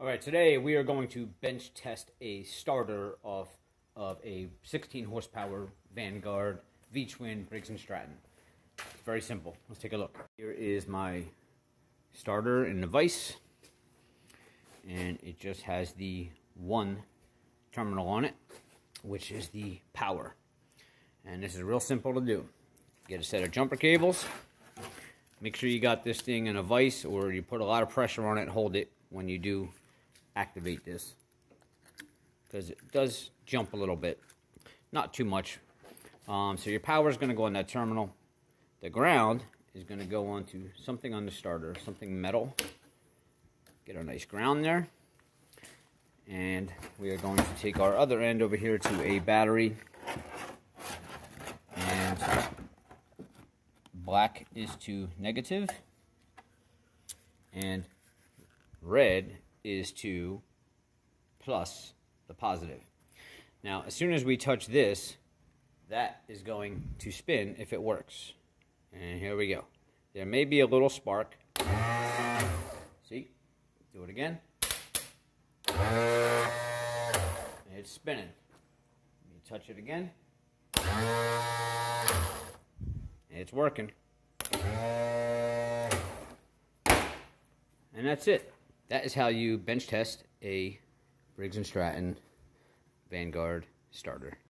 All right, today we are going to bench test a starter of a 16 horsepower Vanguard V-twin Briggs Stratton. It's very simple. Let's take a look. Here is my starter in the vise, and it just has the one terminal on it, which is the power. And this is real simple to do. Get a set of jumper cables. Make sure you got this thing in a vise, or you put a lot of pressure on it and hold it when you do activate this, because it does jump a little bit, not too much. So your power is going to go on that terminal. The ground is going to go onto something on the starter, something metal. Get a nice ground there. And we are going to take our other end over here to a battery. And black is to negative, and red is to plus the positive. Now, as soon as we touch this, that is going to spin if it works. And here we go. There may be a little spark. See? Do it again. It's spinning. You touch it again. It's working. And that's it. That is how you bench test a Briggs & Stratton Vanguard starter.